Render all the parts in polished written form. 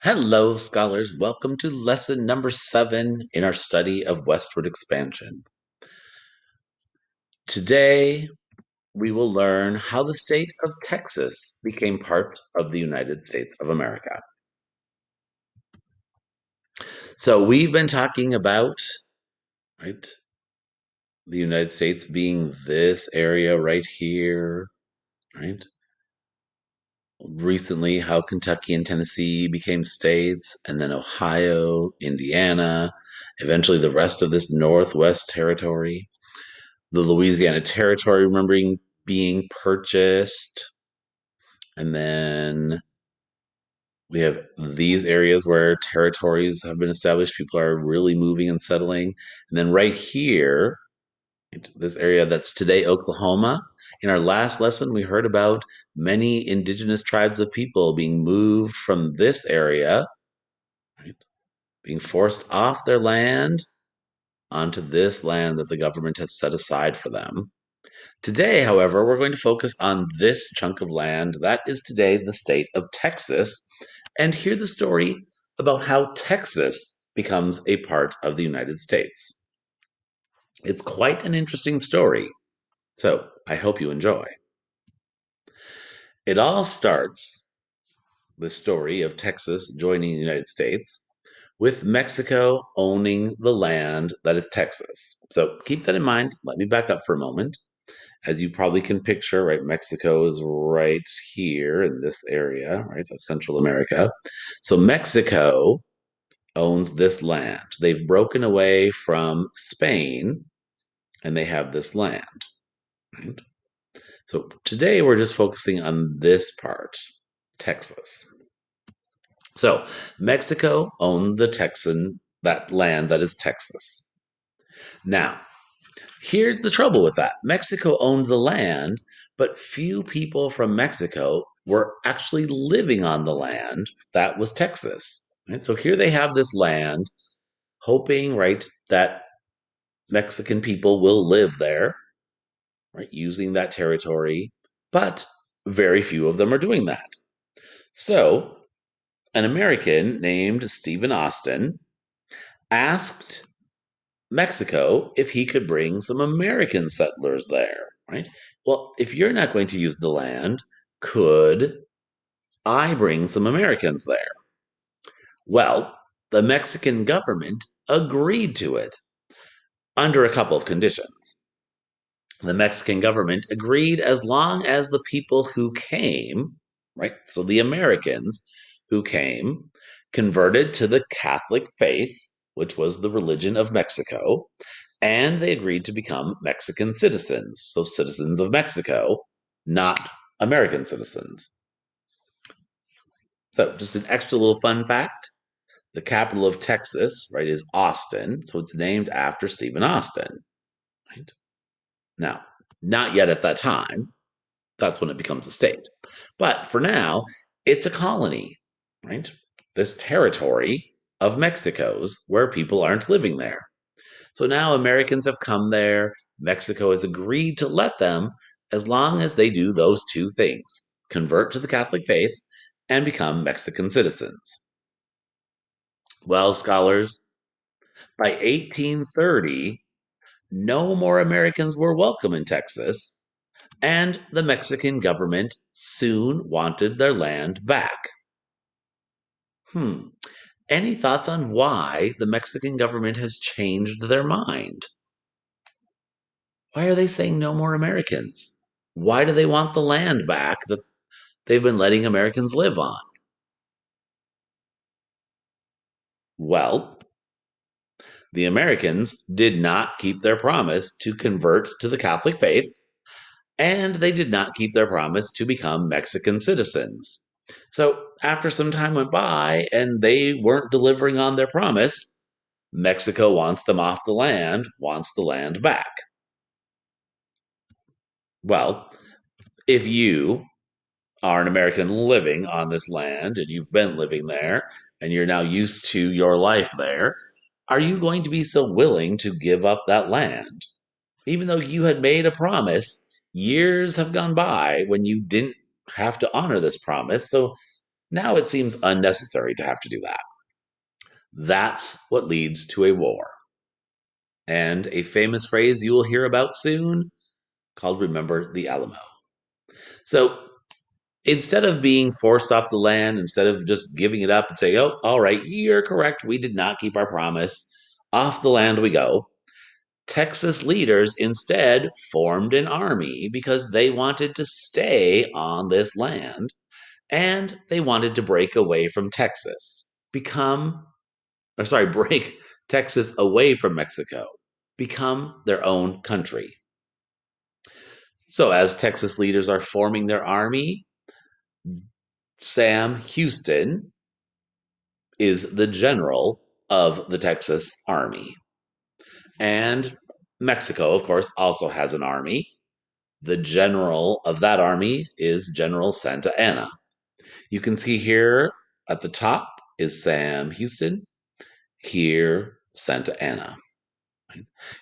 Hello, scholars. Welcome to lesson number 7 in our study of Westward Expansion. Today, we will learn how the state of Texas became part of the United States of America. So, we've been talking about, right, the United States being this area right here, right? Recently, how Kentucky and Tennessee became states, and then Ohio, Indiana, eventually the rest of this Northwest territory. The Louisiana Territory, remembering being purchased. And then we have these areas where territories have been established. People are really moving and settling. And then right here, this area that's today Oklahoma. In our last lesson, we heard about many indigenous tribes of people being moved from this area, right, being forced off their land onto this land that the government has set aside for them. Today, however, we're going to focus on this chunk of land that is today the state of Texas and hear the story about how Texas becomes a part of the United States. It's quite an interesting story, so I hope you enjoy. It all starts, the story of Texas joining the United States, with Mexico owning the land that is Texas. So keep that in mind. Let me back up for a moment. As you probably can picture, right, Mexico is right here in this area, right, of Central America. So Mexico owns this land. They've broken away from Spain and they have this land, right? So today we're just focusing on this part, Texas. So Mexico owned that land that is Texas. Now, here's the trouble with that. Mexico owned the land, but few people from Mexico were actually living on the land that was Texas. Right? So here they have this land, hoping, right, that Mexican people will live there, right, using that territory, but very few of them are doing that. So an American named Stephen Austin asked Mexico if he could bring some American settlers there, right? Well, if you're not going to use the land, could I bring some Americans there? Well, the Mexican government agreed to it under a couple of conditions. The Mexican government agreed as long as the people who came, right? So the Americans who came converted to the Catholic faith, which was the religion of Mexico, and they agreed to become Mexican citizens, so citizens of Mexico, not American citizens. So, just an extra little fun fact, the capital of Texas, right, is Austin, so it's named after Stephen Austin, right? Now, not yet at that time, that's when it becomes a state. But for now, it's a colony, right? This territory of Mexico's where people aren't living there. So now Americans have come there. Mexico has agreed to let them as long as they do those two things, convert to the Catholic faith and become Mexican citizens. Well, scholars, by 1830, no more Americans were welcome in Texas, and the Mexican government soon wanted their land back. Hmm. Any thoughts on why the Mexican government has changed their mind? Why are they saying no more Americans? Why do they want the land back that they've been letting Americans live on? Well, the Americans did not keep their promise to convert to the Catholic faith, and they did not keep their promise to become Mexican citizens. So, after some time went by and they weren't delivering on their promise, Mexico wants them off the land, wants the land back. Well, if you are an American living on this land and you've been living there and you're now used to your life there, are you going to be so willing to give up that land? Even though you had made a promise, years have gone by when you didn't have to honor this promise. So Now it seems unnecessary to have to do that. That's what leads to a war. And a famous phrase you will hear about soon called Remember the Alamo. So instead of being forced off the land, instead of just giving it up and saying, oh, all right, you're correct, we did not keep our promise, off the land we go, Texas leaders instead formed an army because they wanted to stay on this land and they wanted to break away from Texas, break Texas away from Mexico, become their own country. So, as Texas leaders are forming their army, Sam Houston is the general of the Texas Army. And Mexico, of course, also has an army. The general of that army is General Santa Anna. You can see here at the top is Sam Houston, here, Santa Anna.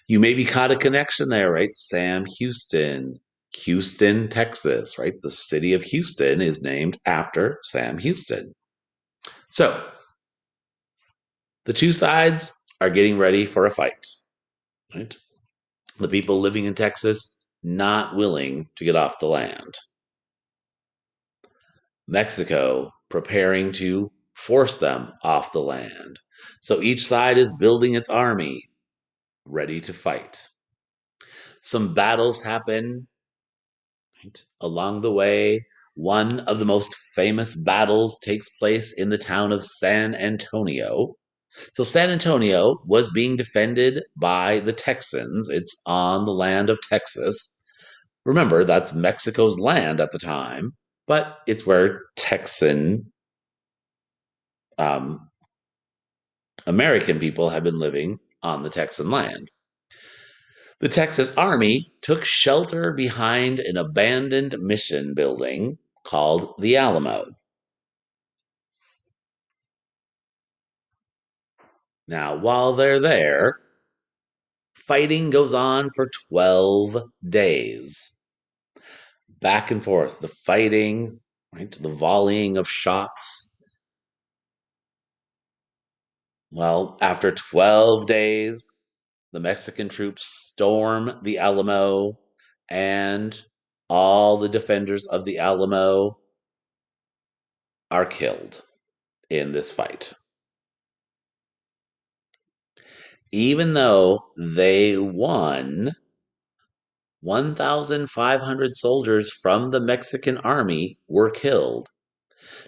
You maybe caught a connection there, right? Sam Houston, Houston, Texas, right? The city of Houston is named after Sam Houston. So the two sides are getting ready for a fight, right? The people living in Texas not willing to get off the land. Mexico preparing to force them off the land. So each side is building its army, ready to fight. Some battles happen, right, along the way. One of the most famous battles takes place in the town of San Antonio. So San Antonio was being defended by the Texans. It's on the land of Texas. Remember, that's Mexico's land at the time, but it's where Texan um, American people have been living on the Texan land. The Texas Army took shelter behind an abandoned mission building called the Alamo. Now, while they're there, fighting goes on for 12 days. Back and forth, the fighting, right, the volleying of shots. Well, after 12 days, the Mexican troops storm the Alamo, and all the defenders of the Alamo are killed in this fight. Even though they won, 1,500 soldiers from the Mexican army were killed.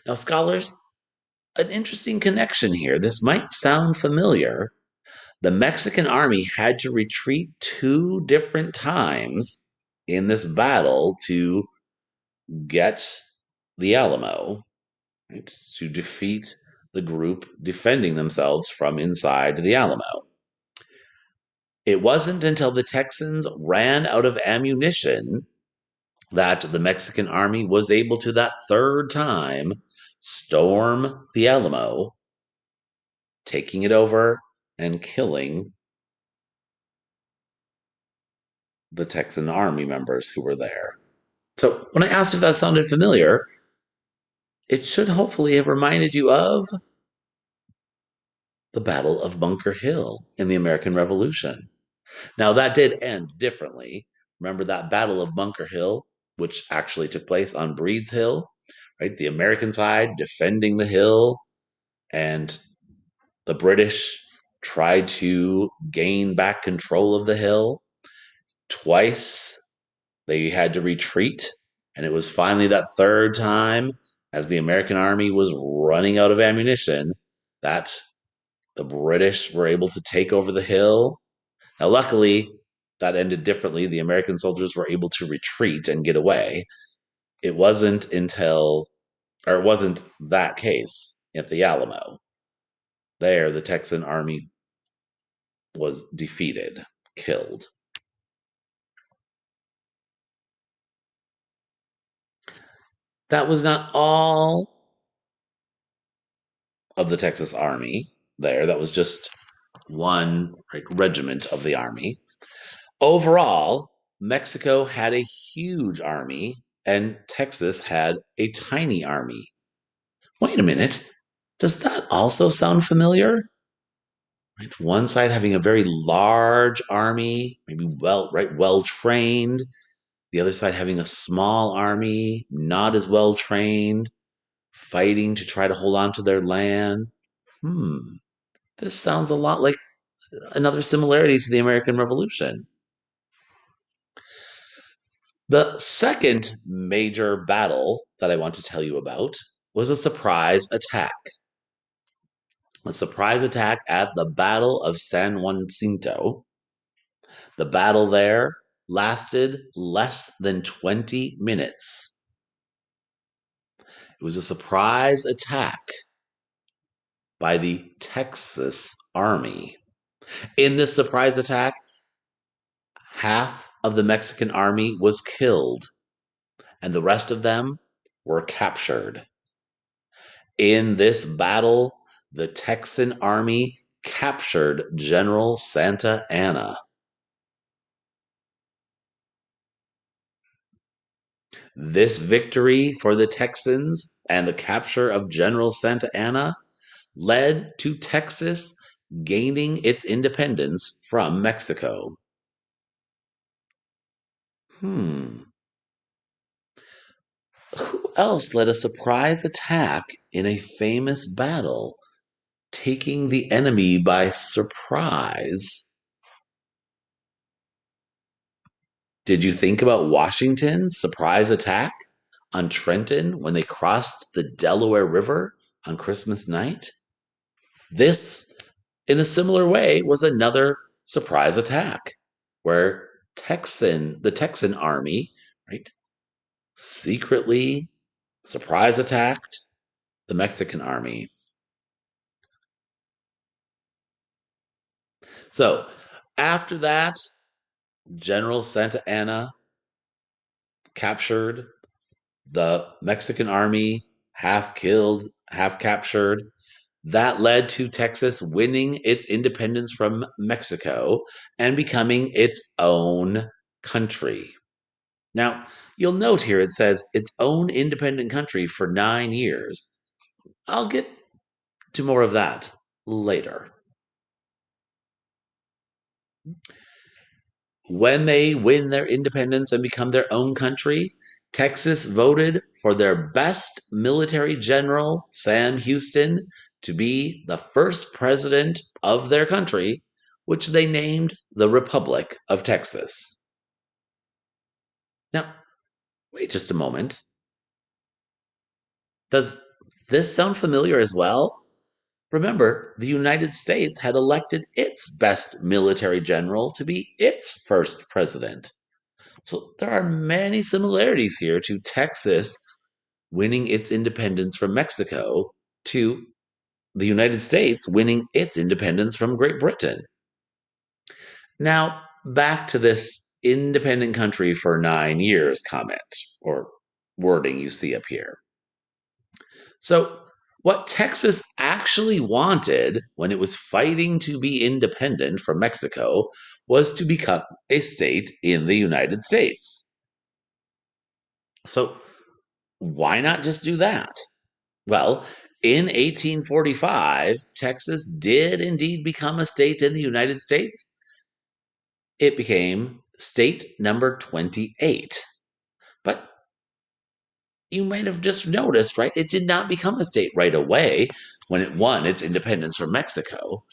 Now, scholars, an interesting connection here. This might sound familiar. The Mexican army had to retreat two different times in this battle to get the Alamo, right, to defeat the group defending themselves from inside the Alamo. It wasn't until the Texans ran out of ammunition that the Mexican army was able to, that third time, storm the Alamo, taking it over and killing the Texan army members who were there. So when I asked if that sounded familiar, it should hopefully have reminded you of the Battle of Bunker Hill in the American Revolution. Now, that did end differently. Remember that Battle of Bunker Hill, which actually took place on Breed's Hill, right? The American side defending the hill, and the British tried to gain back control of the hill. Twice they had to retreat, and it was finally that third time, as the American army was running out of ammunition, that the British were able to take over the hill. Now, luckily, that ended differently. The American soldiers were able to retreat and get away. It wasn't until, or it wasn't that case at the Alamo. There, the Texan army was defeated, killed. That was not all of the Texas Army there. That was just one, like, regiment of the army. Overall, Mexico had a huge army and Texas had a tiny army. Wait a minute. Does that also sound familiar? Right? One side having a very large army, maybe well trained. The other side having a small army, not as well trained, fighting to try to hold on to their land. Hmm. This sounds a lot like another similarity to the American Revolution. The second major battle that I want to tell you about was a surprise attack. A surprise attack at the Battle of San Jacinto. The battle there lasted less than 20 minutes. It was a surprise attack by the Texas Army. In this surprise attack, half of the Mexican army was killed, and the rest of them were captured. In this battle, the Texan army captured General Santa Anna. This victory for the Texans and the capture of General Santa Anna led to Texas gaining its independence from Mexico. Hmm. Who else led a surprise attack in a famous battle, taking the enemy by surprise? Did you think about Washington's surprise attack on Trenton when they crossed the Delaware River on Christmas night? This, in a similar way, was another surprise attack where the Texan army, right, secretly surprise attacked the Mexican army. So, after that, General Santa Anna captured the Mexican army, half killed, half captured. That led to Texas winning its independence from Mexico and becoming its own country. Now, you'll note here it says its own independent country for 9 years. I'll get to more of that later. When they win their independence and become their own country, Texas voted for their best military general, Sam Houston, to be the first president of their country, which they named the Republic of Texas. Now, wait just a moment. Does this sound familiar as well? Remember, the United States had elected its best military general to be its first president. So there are many similarities here to Texas winning its independence from Mexico to the United States winning its independence from Great Britain. Now, back to this independent country for 9 years comment or wording you see up here. So, what Texas actually wanted when it was fighting to be independent from Mexico was to become a state in the United States. So, why not just do that? Well, in 1845, Texas did indeed become a state in the United States. It became state number 28. But you might have just noticed, right? It did not become a state right away when it won its independence from Mexico.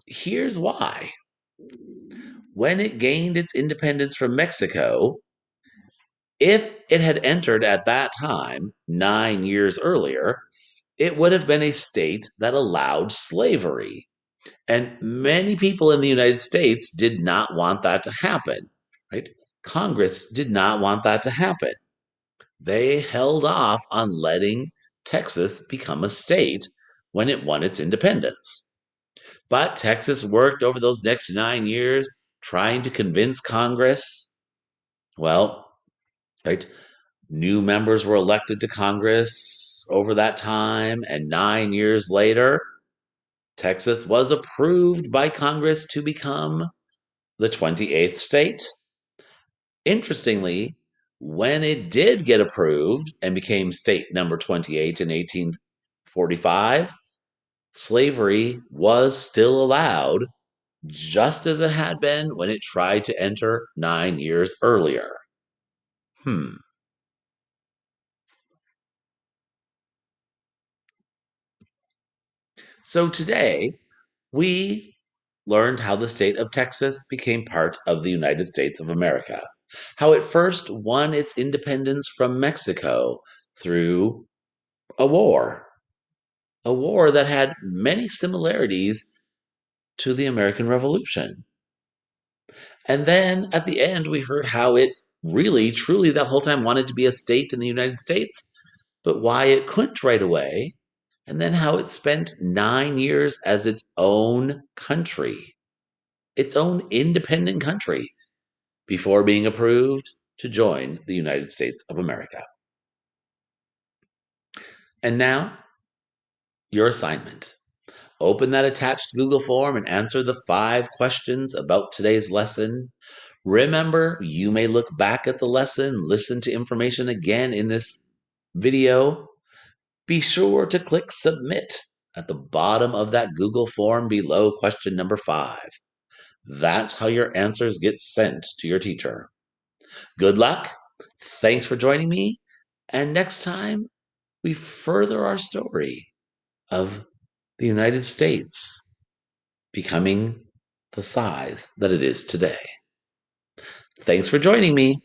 Here's why. When it gained its independence from Mexico, if it had entered at that time, 9 years earlier, it would have been a state that allowed slavery. And many people in the United States did not want that to happen, right? Congress did not want that to happen. They held off on letting Texas become a state when it won its independence. But Texas worked over those next 9 years trying to convince Congress. Well, right, new members were elected to Congress over that time, and 9 years later, Texas was approved by Congress to become the 28th state. Interestingly, when it did get approved and became state number 28 in 45, slavery was still allowed, just as it had been when it tried to enter 9 years earlier. Hmm. So today, we learned how the state of Texas became part of the United States of America, how it first won its independence from Mexico through a a war that had many similarities to the American Revolution. And then at the end, we heard how it really, truly, that whole time wanted to be a state in the United States, but why it couldn't right away. And then how it spent 9 years as its own independent country, before being approved to join the United States of America. And now, your assignment. Open that attached Google form and answer the 5 questions about today's lesson. Remember, you may look back at the lesson, listen to information again in this video. Be sure to click submit at the bottom of that Google form below question number 5. That's how your answers get sent to your teacher. Good luck. Thanks for joining me. And next time, we further our story of the United States becoming the size that it is today. Thanks for joining me.